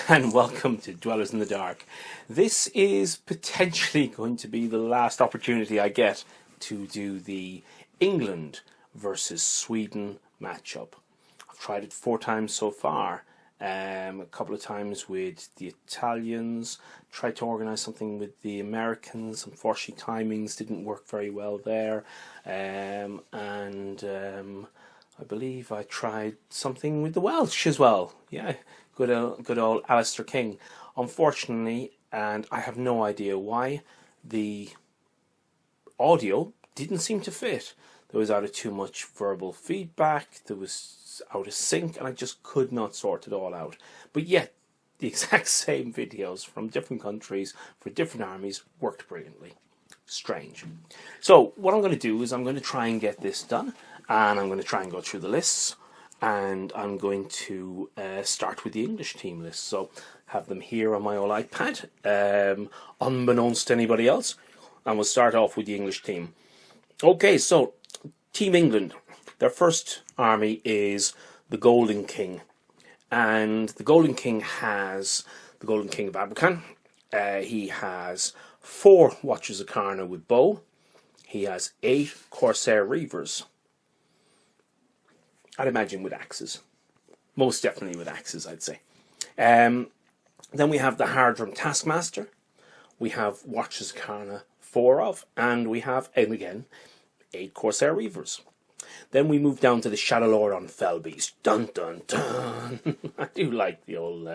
and welcome to Dwellers in the Dark. This is potentially going to be the last opportunity I get to do the England versus Sweden matchup. I've tried it 4 times so far. A couple of times with the Italians, tried to organise something with the Americans. Unfortunately, timings didn't work very well there. I believe I tried something with the Welsh as well. Yeah, good old Alistair King. Unfortunately, and I have no idea why, the audio didn't seem to fit. There was either too much verbal feedback, there was out of sync, and I just could not sort it all out. But yet, the exact same videos from different countries for different armies worked brilliantly. Strange. So what I'm going to do is I'm going to try and get this done, and I'm going to try and go through the lists, and I'm going to start with the English team list. So have them here on my old iPad, unbeknownst to anybody else, and we'll start off with the English team. Okay, so Team England, their first army is the Golden King, and the Golden King has the Golden King of Abacan. He has 4 Watchers of Karna with bow. He has 8 Corsair Reavers. I'd imagine with axes. Most definitely with axes, I'd say. Then we have the Hardrum Taskmaster. We have Watchers of Karna 4 of, and we have, and again, 8 Corsair Reavers. Then we move down to the Shadow Lord on Fell Beast. Dun dun dun. I do like the old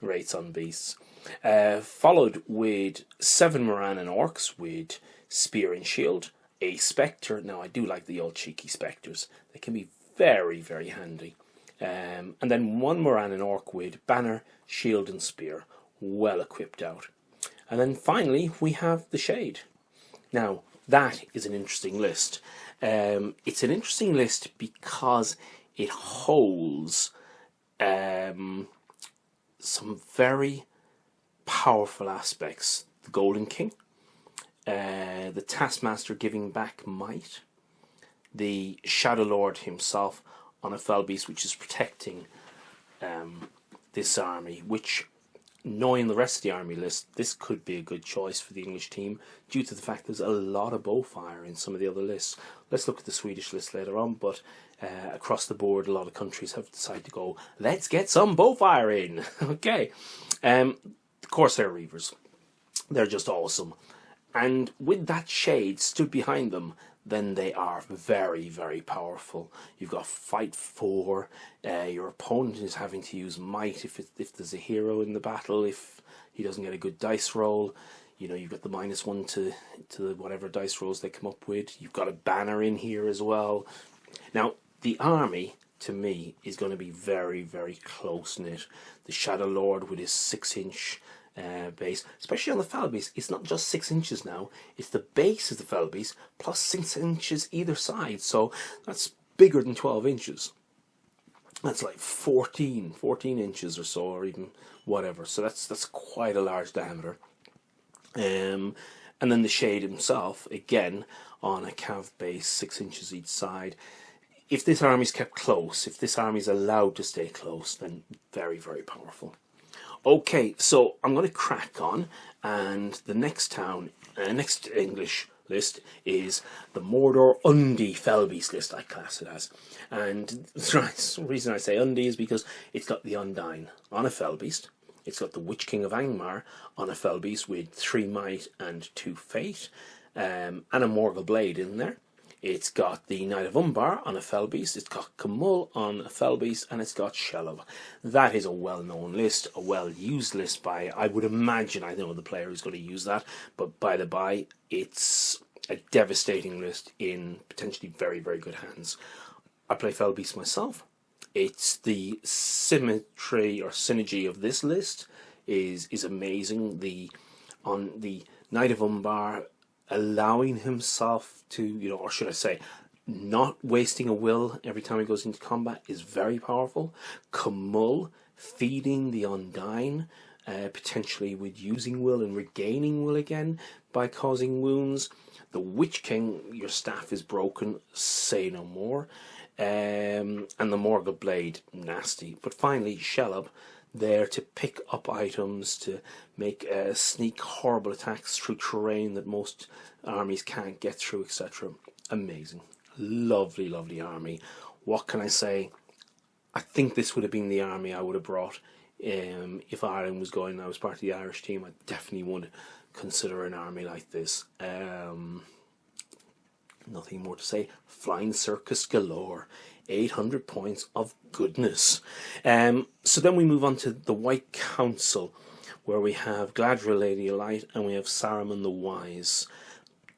rates on beasts. Followed with 7 Morannon Orcs with Spear and Shield. A Spectre. Now I do like the old cheeky Spectres. They can be very, very handy. And then 1 Morannon Orc with Banner, Shield and Spear. Well equipped out. And then finally we have the Shade. Now that is an interesting list. It's an interesting list because it holds some very powerful aspects. The Golden King, the Taskmaster giving back might, the Shadow Lord himself on a Fell Beast, which is protecting this army, which, knowing the rest of the army list, this could be a good choice for the English team due to the fact there's a lot of bowfire in some of the other lists. Let's look at the Swedish list later on, but across the board a lot of countries have decided to go, let's get some bowfire in. Okay, the Corsair Reavers, they're just awesome, and with that Shade stood behind them, then they are very, very powerful. You've got Fight 4, your opponent is having to use Might if there's a hero in the battle, if he doesn't get a good dice roll. You know, you've got the -1 to whatever dice rolls they come up with. You've got a Banner in here as well. Now, the army, to me, is going to be very, very close-knit. The Shadow Lord with his 6-inch base, especially on the Fell Beast, it's not just 6 inches now, it's the base of the Fell Beast plus 6 inches either side, so that's bigger than 12 inches. That's like 14 inches or so, or even whatever, so that's quite a large diameter. And then the Shade himself, again, on a Cav base, 6 inches each side. If this army's kept close, if this army's allowed to stay close, then very, very powerful. Okay, so I'm going to crack on, and the next English list is the Mordor Undi Fell Beast list, I class it as. And the reason I say Undi is because it's got the Undyne on a Fell Beast, it's got the Witch King of Angmar on a Fell Beast with 3 Might and 2 Fate, and a Morgul Blade in there. It's got the Knight of Umbar on a Fell Beast, it's got Khamûl on a Fell Beast, and it's got Shelob. That is a well-known list, a well-used list by, I would imagine, I know the player who's going to use that, but by the by, it's a devastating list in potentially very, very good hands. I play Fell Beast myself. It's the symmetry or synergy of this list is amazing. On the Knight of Umbar, allowing himself to, or should I say, not wasting a will every time he goes into combat is very powerful. Khamûl feeding the Undyne, potentially with using will and regaining will again by causing wounds. The Witch King, your staff is broken, say no more. and the Morgul Blade, nasty. But finally, Shelob, there to pick up items, to make sneak horrible attacks through terrain that most armies can't get through, etc. Amazing. Lovely, lovely army. What can I say? I think this would have been the army I would have brought if Ireland was going and I was part of the Irish team. I definitely would consider an army like this. Nothing more to say. Flying circus galore. 800 points of goodness. So then we move on to the White Council, where we have Galadriel, Lady of Light, and we have Saruman the Wise.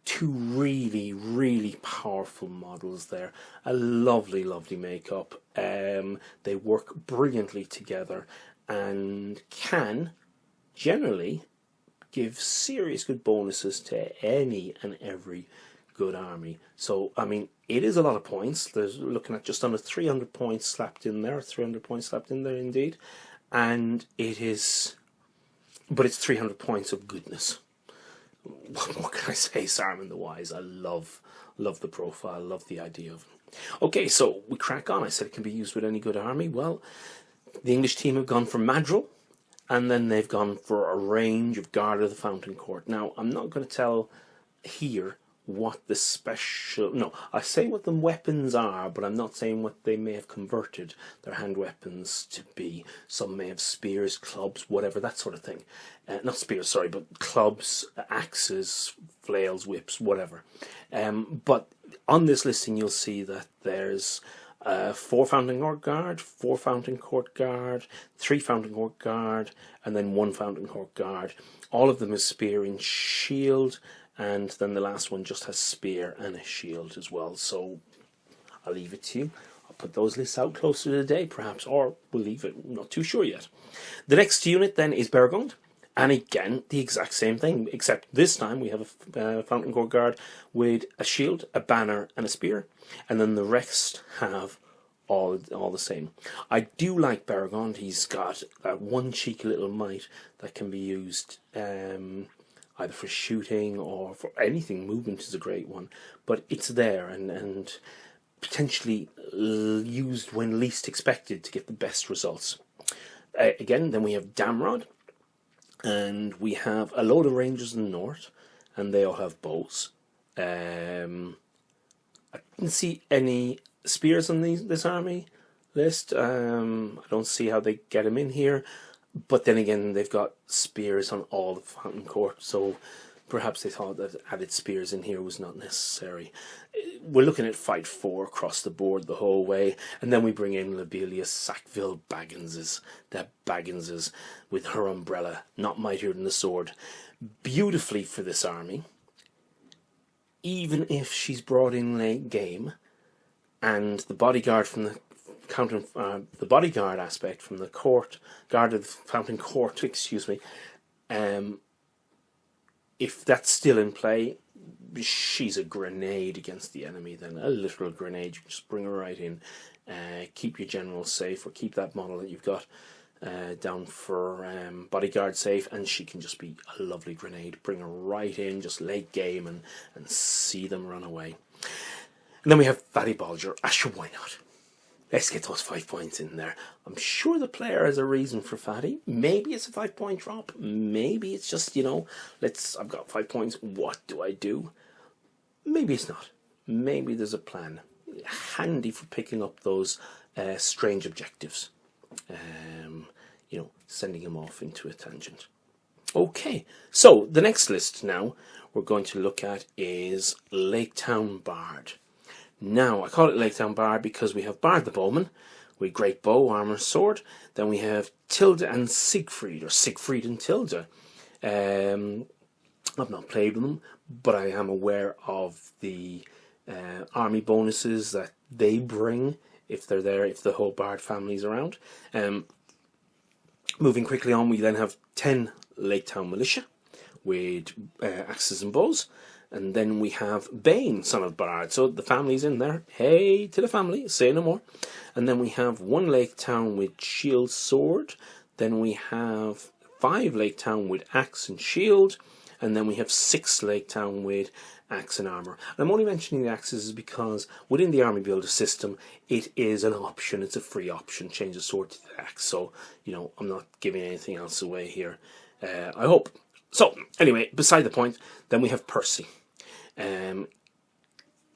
Two really, really powerful models there. A lovely, lovely makeup. They work brilliantly together and can generally give serious good bonuses to any and every good army. So, I mean, it is a lot of points. There's looking at just under 300 points slapped in there. 300 points slapped in there, indeed. And it is... But it's 300 points of goodness. What can I say? Saruman the Wise. I love the profile. Love the idea of it. Okay, so we crack on. I said it can be used with any good army. Well, the English team have gone for Madril, and then they've gone for a range of Guard of the Fountain Court. Now, I'm not going to tell here what the special... No, I say what the weapons are, but I'm not saying what they may have converted their hand weapons to be. Some may have spears, clubs, whatever, that sort of thing. Not spears, sorry, but clubs, axes, flails, whips, whatever. But on this listing, you'll see that there's 4 Fountain Court Guard, 4 Fountain Court Guard, 3 Fountain Court Guard, and then 1 Fountain Court Guard. All of them is spear and shield, and then the last one just has spear and a shield as well. So I'll leave it to you. I'll put those lists out closer to the day, perhaps, or we'll leave it. I'm not too sure yet. The next unit then is Beregond. And again, the exact same thing, except this time we have a Fountain Court Guard with a shield, a banner, and a spear. And then the rest have all the same. I do like Beregond. He's got that one cheeky little mite that can be used either for shooting or for anything. Movement is a great one. But it's there and potentially used when least expected to get the best results. Again, then we have Damrod. And we have a load of rangers in the north, and they all have bows. I didn't see any spears on this army list. I don't see how they get them in here. But then again, they've got spears on all the Fountain Court, so perhaps they thought that added spears in here was not necessary. We're looking at fight 4 across the board the whole way, and then we bring in Lobelia Sackville Bagginses, the Bagginses, with her umbrella, not mightier than the sword. Beautifully for this army, even if she's brought in late game, and the bodyguard from the bodyguard aspect from the court, guard of the Fountain Court, excuse me, if that's still in play, she's a grenade against the enemy then, a literal grenade. You can just bring her right in, keep your general safe, or keep that model that you've got down for bodyguard safe, and she can just be a lovely grenade. Bring her right in, just late game, and see them run away. And then we have Fatty Bolger. Sure, why not? Let's get those 5 points in there. I'm sure the player has a reason for Fatty. Maybe it's a 5-point drop. Maybe it's just, I've got 5 points. What do I do? Maybe it's not. Maybe there's a plan. Handy for picking up those strange objectives. Sending him off into a tangent. Okay, so the next list now we're going to look at is Lake Town Bard. Now, I call it Lake Town Bard because we have Bard the Bowman with great bow, armor, sword. Then we have Tilda and Siegfried, or Siegfried and Tilda. I've not played with them, but I am aware of the army bonuses that they bring if they're there, if the whole Bard family is around. Moving quickly on, we then have 10 Lake Town Militia with axes and bows. And then we have Bane, son of Bard. So the family's in there. Hey to the family, say no more. And then we have 1 Lake Town with shield, sword. Then we have 5 Lake Town with axe and shield. And then we have 6 Lake Town with axe and armour. And I'm only mentioning the axes because within the army builder system, it is an option. It's a free option. Change the sword to the axe. So, you know, I'm not giving anything else away here. I hope. So, anyway, beside the point, then we have Percy. Then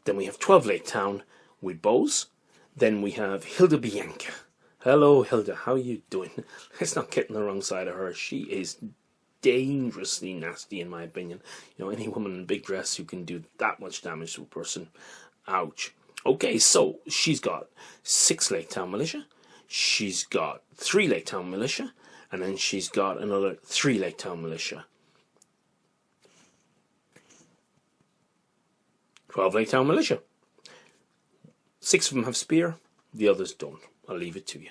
we have 12 Lake Town with bows. Then we have Hilda Bianca. Hello, Hilda. How are you doing? Let's not get on the wrong side of her. She is dangerously nasty, in my opinion. You know, any woman in a big dress who can do that much damage to a person. Ouch. Okay, so she's got 6 Lake Town Militia. She's got 3 Lake Town Militia. And then she's got another 3 Lake Town Militia. 12 Lake Town Militia. 6 of them have spear, the others don't. I'll leave it to you.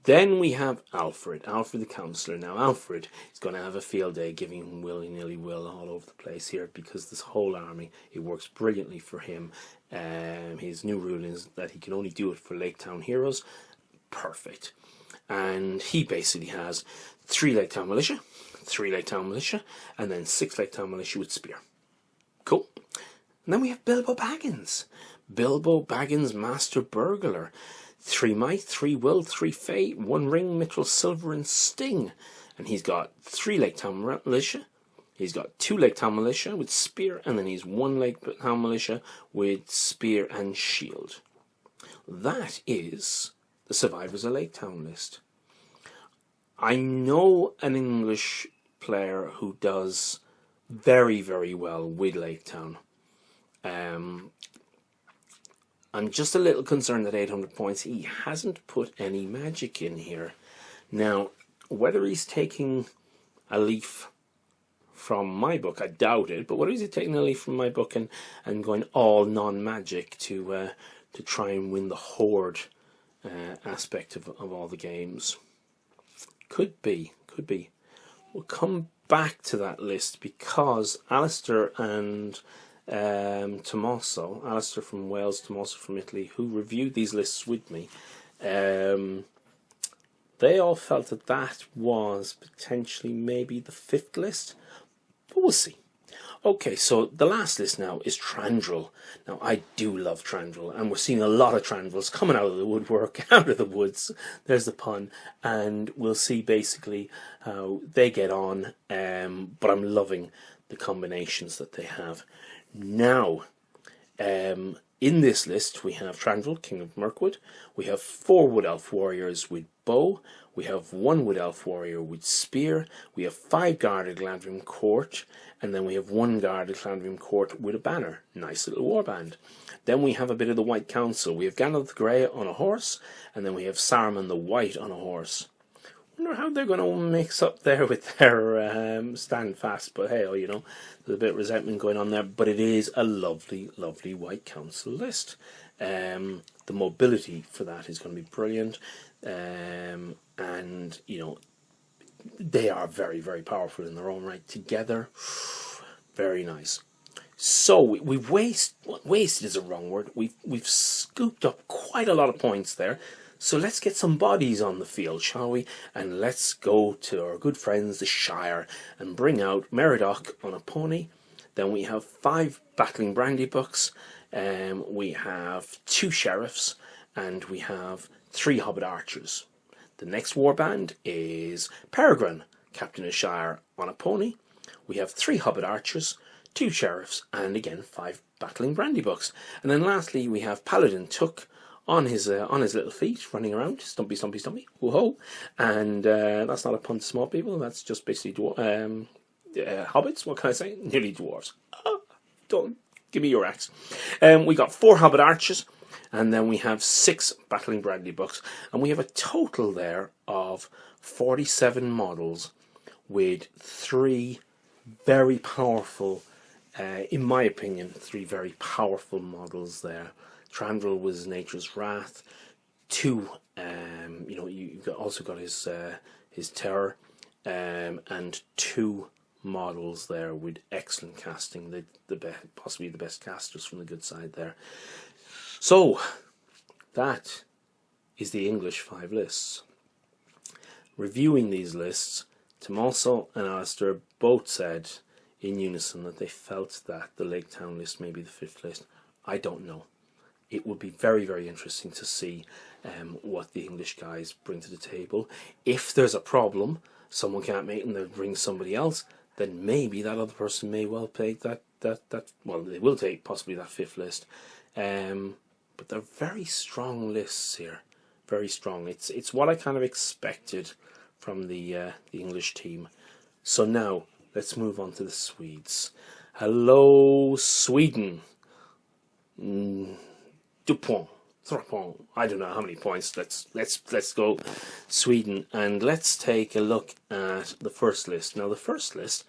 Then we have Alfred the councillor. Now Alfred is going to have a field day giving him willy-nilly will all over the place here, because this whole army, it works brilliantly for him. His new rule is that he can only do it for Lake Town heroes. Perfect. And he basically has 3 Lake Town Militia, 3 Lake Town Militia, and then 6 Lake Town Militia with spear. Cool. And then we have Bilbo Baggins. Bilbo Baggins, Master Burglar. 3 Might, 3 Will, 3 Fey, 1 Ring, Mithril, Silver, and Sting. And he's got 3 Lake Town Militia. He's got 2 Lake Town Militia with spear, and then he's 1 Lake Town Militia with spear and shield. That is the Survivors of Lake Town list. I know an English player who does very, very well with Lake Town. I'm just a little concerned that 800 points, he hasn't put any magic in here. Now, whether he's taking a leaf from my book, I doubt it, but whether he's taking a leaf from my book and going all non-magic to try and win the horde aspect of all the games. Could be. We'll come back to that list because Alistair and Tommaso, Alistair from Wales, Tommaso from Italy, who reviewed these lists with me, they all felt that was potentially maybe the 5th list, but we'll see. Okay, so the last list now is Trandral. Now, I do love Trandral, and we're seeing a lot of Trandrals coming out of the woodwork, out of the woods, there's the pun, and we'll see basically how they get on, but I'm loving the combinations that they have. Now, in this list, we have Trandral, King of Mirkwood. We have 4 Wood Elf warriors with bow. We have 1 Wood Elf warrior with spear. We have 5 guarded Gladrim Court. And then we have 1 guarded Gladrim Court with a banner. Nice little warband. Then we have a bit of the White Council. We have Gandalf the Grey on a horse. And then we have Saruman the White on a horse. Wonder how they're going to mix up there with their stand fast, but hey, you know, there's a bit of resentment going on there, but it is a lovely, lovely White Council list. The mobility for that is going to be brilliant, and you know, they are very, very powerful in their own right together. Very nice. So we've wasted is a wrong word. We've scooped up quite a lot of points there. So let's get some bodies on the field, shall we? And let's go to our good friends, the Shire, and bring out Meriadoc on a pony. Then we have 5 battling Brandybucks. We have 2 sheriffs, and we have 3 hobbit archers. The next warband is Peregrine, Captain of Shire, on a pony. We have 3 hobbit archers, 2 sheriffs, and again 5 battling Brandybucks. And then lastly we have Paladin Took on his little feet, running around, stumpy, stumpy, stumpy, whoa-ho. And that's not a pun to small people, that's just basically hobbits, what can I say? Nearly dwarves. Don't give me your axe. We got 4 hobbit archers, and then we have 6 battling Brandybucks, and we have a total there of 47 models with 3 very powerful, in my opinion, 3 very powerful models there. Trandral was Nature's Wrath. 2, you know, you've also got his terror, and 2 models there with excellent casting. Possibly the best casters from the good side there. So that is the English 5 lists. Reviewing these lists, Tommaso and Alistair both said in unison that they felt that the Lake Town list may be the fifth list. I don't know. It would be very, very interesting to see what the English guys bring to the table. If there's a problem, someone can't make it and they'll bring somebody else, then maybe that other person may well take that well, they will take possibly that fifth list. But they're very strong lists here. Very strong. It's what I kind of expected from the English team. So now let's move on to the Swedes. Hello, Sweden. 2 points. 3 points. I don't know how many points. Let's go Sweden, and let's take a look at the first list. Now the first list,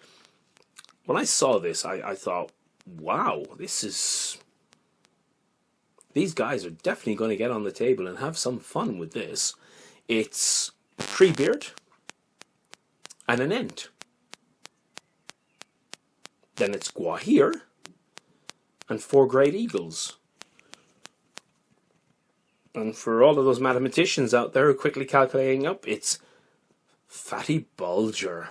when I saw this, I thought, wow, these guys are definitely going to get on the table and have some fun with this. It's Treebeard and an Ent. Then it's Gwahir and 4 Great Eagles. And for all of those mathematicians out there who are quickly calculating up, it's Fatty Bulger.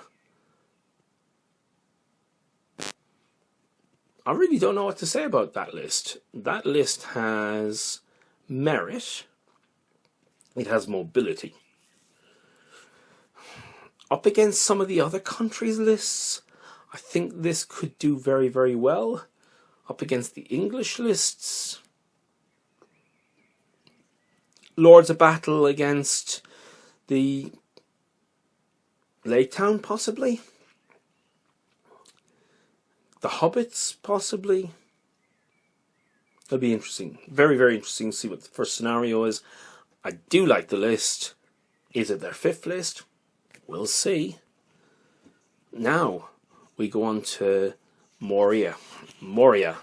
I really don't know what to say about that list. That list has merit. It has mobility. Up against some of the other countries' lists, I think this could do very, very well. Up against the English lists, Lords of Battle against the Lake Town, possibly. The Hobbits, possibly. It'll be interesting. Very, very interesting to see what the first scenario is. I do like the list. Is it their fifth list? We'll see. Now, we go on to Moria. Moria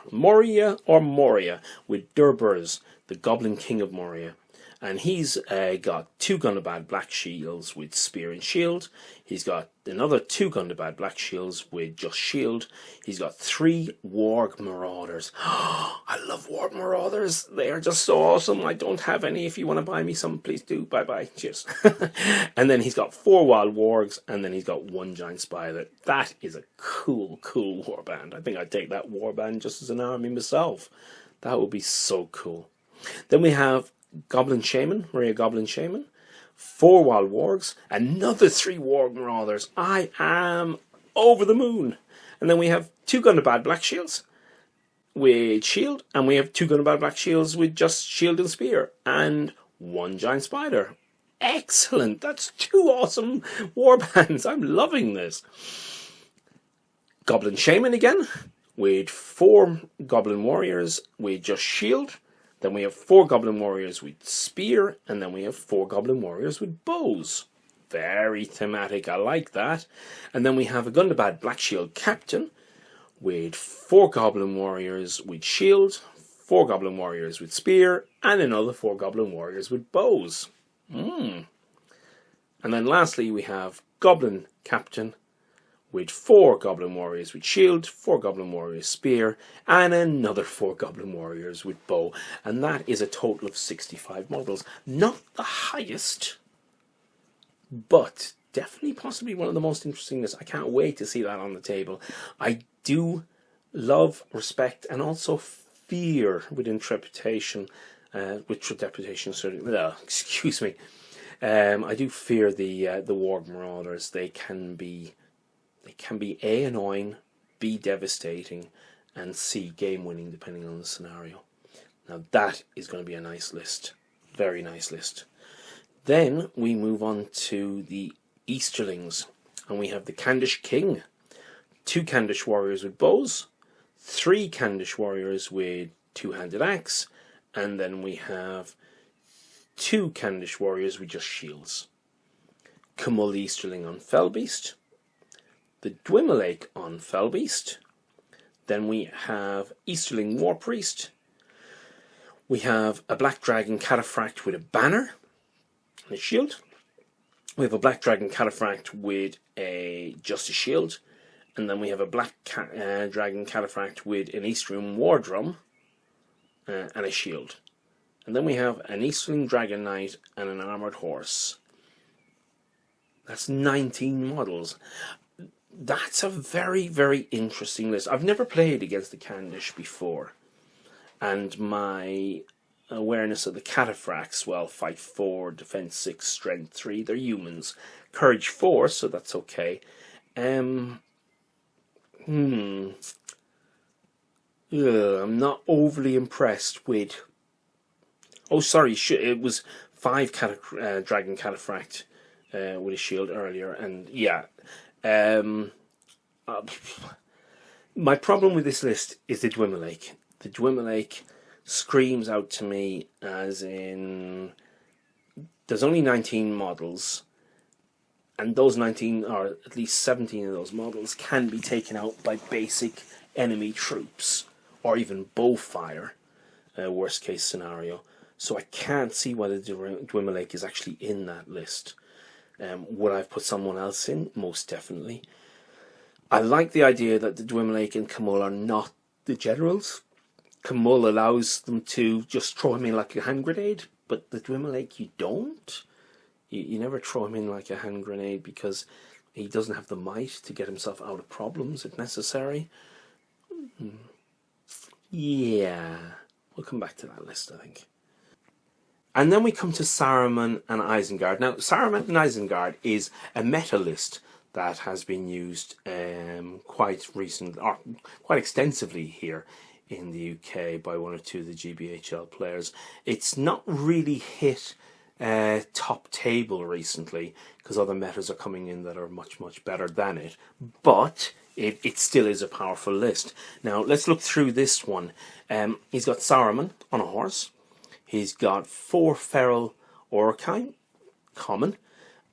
with Durburs, the Goblin King of Moria. And he's got 2 Gundabad Black Shields with Spear and Shield. He's got another 2 Gundabad Black Shields with just Shield. He's got 3 Warg Marauders. I love Warg Marauders. They are just so awesome. I don't have any. If you want to buy me some, please do. Bye-bye. Cheers. And then he's got 4 Wild Wargs, and then he's got 1 Giant Spider. That is a cool, cool warband. I think I'd take that warband just as an army myself. That would be so cool. Then we have Goblin Shaman, Moria Goblin Shaman, 4 Wild Wargs, another 3 Warg Marauders. I am over the moon. And then we have 2 Gundabad Black Shields with Shield, and we have 2 Gundabad Black Shields with just Shield and Spear, and 1 Giant Spider. Excellent! That's 2 awesome warbands. I'm loving this. Goblin Shaman again, with 4 Goblin Warriors with just Shield. Then we have 4 Goblin Warriors with Spear, and then we have 4 Goblin Warriors with bows. Very thematic, I like that. And then we have a Gundabad Black Shield Captain with 4 Goblin Warriors with Shield, 4 Goblin Warriors with Spear, and another 4 Goblin Warriors with bows. And then lastly we have Goblin Captain with 4 Goblin Warriors with Shield, 4 Goblin Warriors Spear, and another 4 Goblin Warriors with bow. And that is a total of 65 models. Not the highest, but definitely possibly one of the most interesting lists. I can't wait to see that on the table. I do love, respect, and also fear with Intrepidation, excuse me. I do fear the Warg Marauders. They can be A, annoying, B, devastating, and C, game winning depending on the scenario. Now that is going to be a nice list. Very nice list. Then we move on to the Easterlings, and we have the Khandish King. 2 Khandish Warriors with bows, 3 Khandish Warriors with 2-handed axe, and then we have 2 Khandish Warriors with just shields. Kumull the Easterling on Fellbeast, the Dwymelake on Fellbeast. Then we have Easterling War Priest. We have a Black Dragon Cataphract with a banner and a shield. We have a Black Dragon Cataphract with just a shield. And then we have a Black Dragon Cataphract with an Easterling War Drum and a shield. And then we have an Easterling Dragon Knight and an Armoured Horse. That's 19 models. that's a very, very interesting list. I've never played against the Khandish before, and my awareness of the Cataphracts, well, fight 4, defense 6, strength 3. They're humans. Courage 4, so that's okay. I'm not overly impressed with... Oh, sorry, it was 5 Dragon Cataphract with a shield earlier, and yeah. My problem with this list is the Dwimmerlake. The Dwimmerlake screams out to me as in... There's only 19 models, and those 19, or at least 17 of those models, can be taken out by basic enemy troops, or even bowfire, worst case scenario. So I can't see why the Dwimmerlake is actually in that list. Would I have put someone else in? Most definitely. I like the idea that the Dwimmerlake and Khamûl are not the generals. Khamûl allows them to just throw him in like a hand grenade, but the Dwimmerlake you don't. You never throw him in like a hand grenade because he doesn't have the might to get himself out of problems if necessary. Yeah, we'll come back to that list, I think. And then we come to Saruman and Isengard. Now, Saruman and Isengard is a meta list that has been used quite extensively here in the UK by one or two of the GBHL players. It's not really hit top table recently because other metas are coming in that are much, much better than it. But it still is a powerful list. Now, let's look through this one. He's got Saruman on a horse. He's got 4 feral Orcai, common,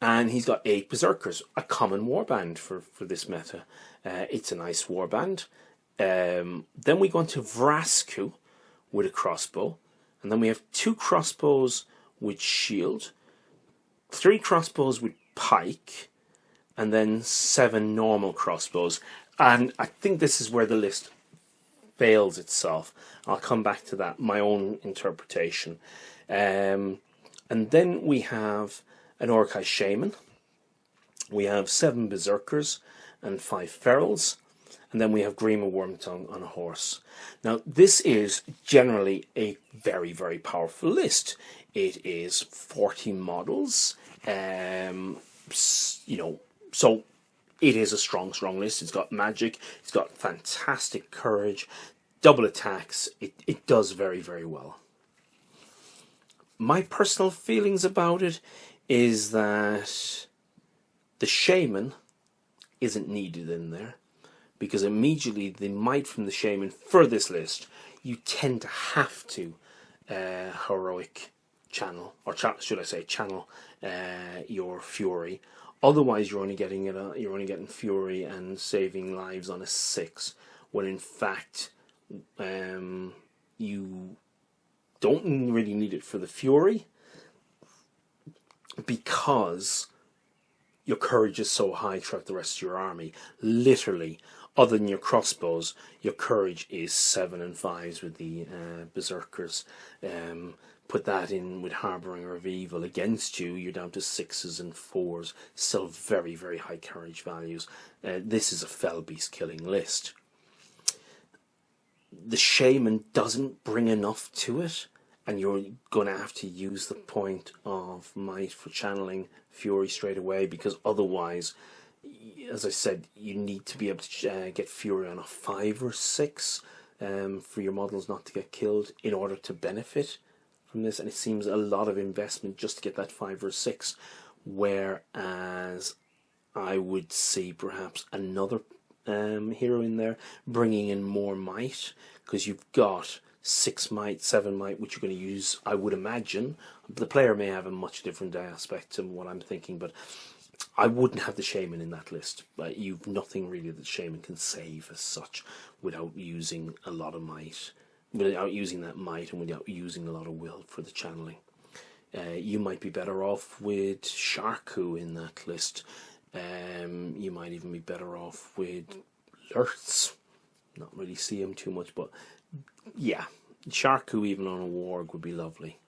and he's got 8 Berserkers, a common warband for this meta. It's a nice warband. Then we go on to Vrasku with a crossbow, and then we have 2 crossbows with shield, 3 crossbows with pike, and then 7 normal crossbows. And I think this is where the list fails itself. I'll come back to that, my own interpretation. And then we have an Orcai Shaman. We have 7 Berserkers and 5 Ferals. And then we have Grima Wormtongue on a horse. Now, this is generally a very, very powerful list. It is 40 models. So it is a strong, strong list. It's got magic. It's got fantastic courage. Double attacks. It does very, very well. My personal feelings about it is that the Shaman isn't needed in there, because immediately the might from the Shaman for this list, you tend to have to heroic channel, or should I say channel your Fury. Otherwise, you're only getting Fury and saving lives on a 6, when in fact you don't really need it for the Fury, because your courage is so high throughout the rest of your army. Literally, other than your crossbows, your courage is 7 and 5s with the Berserkers. Put that in with Harbinger of Evil against you, you're down to 6s and 4s. Still very, very high courage values. This is a fell beast killing list. The Shaman doesn't bring enough to it, and you're going to have to use the point of might for channeling Fury straight away, because otherwise, as I said, you need to be able to get Fury on a 5 or 6 for your models not to get killed in order to benefit from this. And it seems a lot of investment just to get that 5 or 6, whereas I would see perhaps another hero in there bringing in more might, because you've got 6 might, 7 might, which you're going to use, I would imagine. The player may have a much different aspect to what I'm thinking, but I wouldn't have the Shaman in that list. You've nothing really that the Shaman can save as such without using a lot of might, without using that might, and without using a lot of will for the channeling. You might be better off with Sharku in that list. You might even be better off with Lurtz. Not really see him too much, but yeah, Sharku even on a warg would be lovely.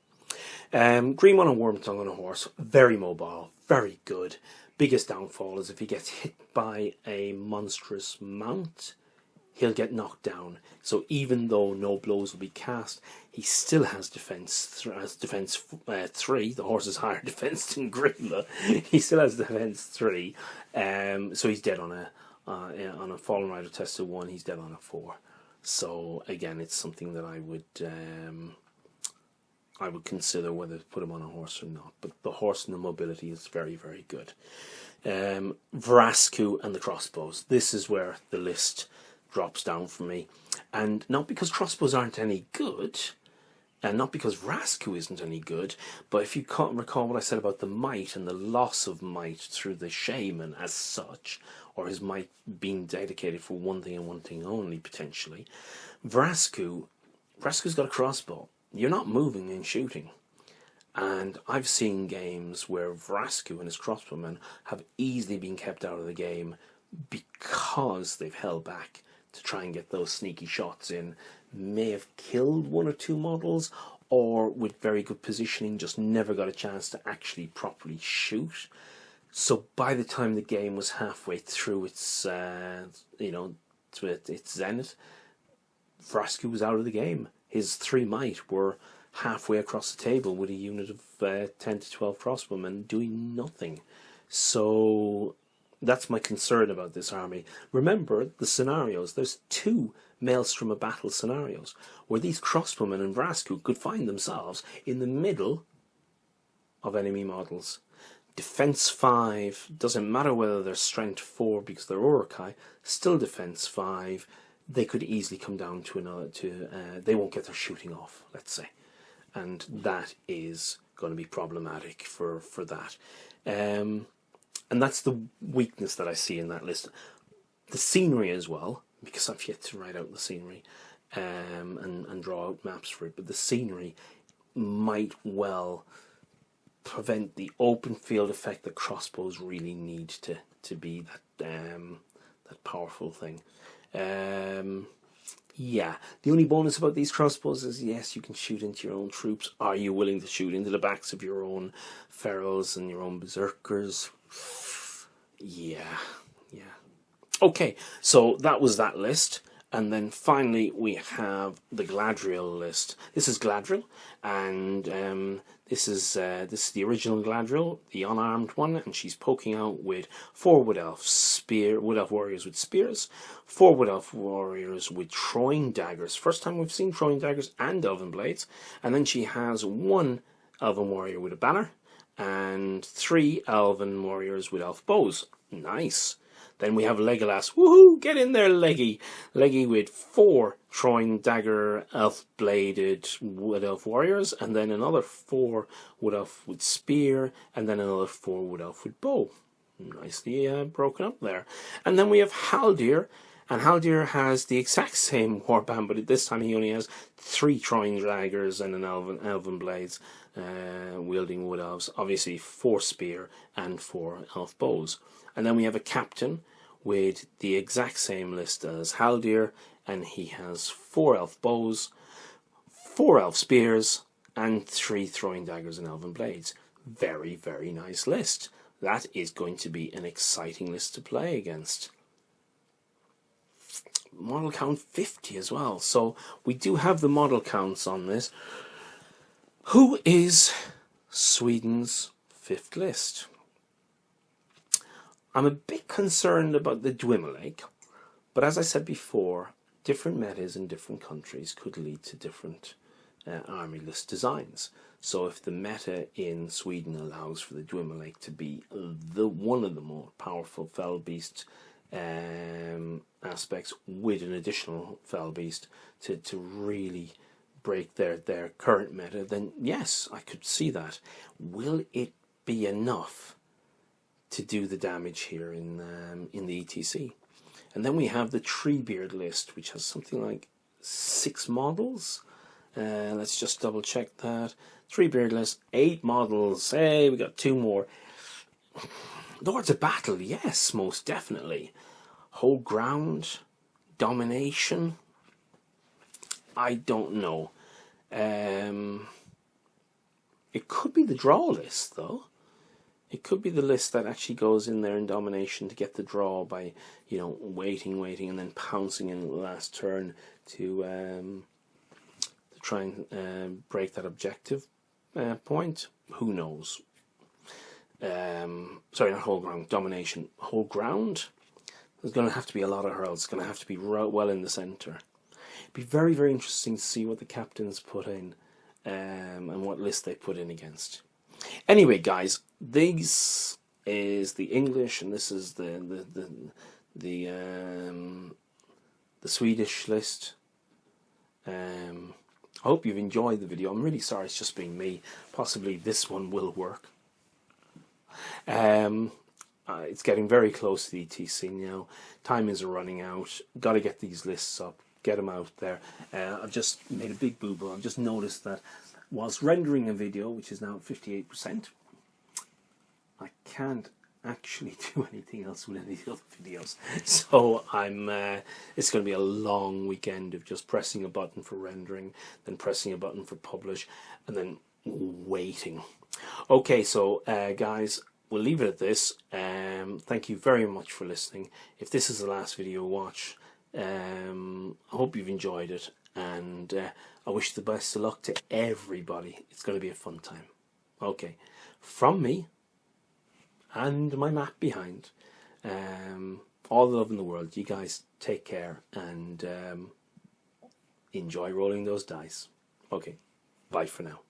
Green on a Wormtongue on a horse, very mobile, very good. Biggest downfall is if he gets hit by a monstrous mount, he'll get knocked down. So even though no blows will be cast, he still has defense 3. The horse is higher defense than Grilla. He still has defense 3. So he's dead on a Fallen Rider tested 1. He's dead on a 4. So again, it's something that I would consider whether to put him on a horse or not. But the horse and the mobility is very, very good. Vrasku and the crossbows. This is where the list drops down for me. And not because crossbows aren't any good, and not because Vrasku isn't any good, but if you can't recall what I said about the might and the loss of might through the shaman as such, or his might being dedicated for one thing and one thing only, potentially, Vrasku's got a crossbow. You're not moving and shooting. And I've seen games where Vrasku and his crossbowmen have easily been kept out of the game because they've held back to try and get those sneaky shots in. May have killed 1 or 2 models, or with very good positioning just never got a chance to actually properly shoot. So by the time the game was halfway through its its zenith, Vrasku was out of the game. His 3 might were halfway across the table with a unit of 10 to 12 crossbowmen doing nothing. So that's my concern about this army. Remember the scenarios. There's 2 Maelstrom of Battle scenarios where these crossbowmen and Vrasku could find themselves in the middle of enemy models. Defense 5, doesn't matter whether they're strength 4 because they're Uruk-hai, still defense 5. They could easily come down to they won't get their shooting off, let's say. And that is going to be problematic for that. And that's the weakness that I see in that list. The scenery as well, because I've yet to write out the scenery and draw out maps for it, but the scenery might well prevent the open field effect that crossbows really need to be that powerful thing. Yeah, the only bonus about these crossbows is, yes, you can shoot into your own troops. Are you willing to shoot into the backs of your own ferals and your own berserkers? Yeah. Okay, so that was that list. And then finally we have the Gladriel list. This is Gladriel, and this is the original Gladriel, the unarmed one, and she's poking out with 4 Wood Elf warriors with spears, 4 Wood Elf warriors with throwing daggers. First time we've seen throwing daggers and elven blades. And then she has 1 elven warrior with a banner, and 3 elven warriors with elf bows. Nice. Then we have Legolas. Woohoo! Get in there, Leggy. Leggy with 4 throwing dagger elf-bladed wood elf warriors, and then another 4 wood elf with spear, and then another 4 wood elf with bow. Nicely broken up there. And then we have Haldir, and Haldir has the exact same warband, but this time he only has 3 throwing daggers and an elven blades, wielding wood elves. Obviously 4 spear and 4 elf bows. And then we have a captain with the exact same list as Haldir, and he has 4 elf bows, 4 elf spears, and 3 throwing daggers and elven blades. Very, very nice list. That is going to be an exciting list to play against. Model count 50 as well. So we do have the model counts on this. Who is Sweden's 5th list? I'm a bit concerned about the Dwymer, but as I said before, different metas in different countries could lead to different army list designs. So if the meta in Sweden allows for the Dwymer to be one of the more powerful Fell Beast aspects with an additional Fell Beast to really break their current meta, then yes, I could see that. Will it be enough to do the damage here in the ETC? And then we have the Treebeard list, which has something like 6 models. Let's just double check that. Treebeard list, 8 models. Hey, we got 2 more. Lords of Battle, yes, most definitely. Hold Ground, Domination. I don't know. It could be the draw list, though. It could be the list that actually goes in there in domination to get the draw by, waiting, and then pouncing in the last turn to try and break that objective point. Who knows? Sorry, not whole ground, domination. Whole ground, there's going to have to be a lot of hurls. It's going to have to be well in the centre. It'd be very, very interesting to see what the captains put in and what list they put in against. Anyway, guys, this is the English, and this is the Swedish list. I hope you've enjoyed the video. I'm really sorry it's just being me. Possibly this one will work. It's getting very close to the ETC now. Time is running out. Got to get these lists up, get them out there. I've just made a big boo-boo. I've just noticed that whilst rendering a video, which is now at 58%, I can't actually do anything else with any of the other videos. So it's going to be a long weekend of just pressing a button for rendering, then pressing a button for publish, and then waiting. Okay, so guys, we'll leave it at this. Thank you very much for listening. If this is the last video you watch, I hope you've enjoyed it, and I wish the best of luck to everybody. It's going to be a fun time. Okay, from me and my map behind, all the love in the world. You guys take care and enjoy rolling those dice. Okay, bye for now.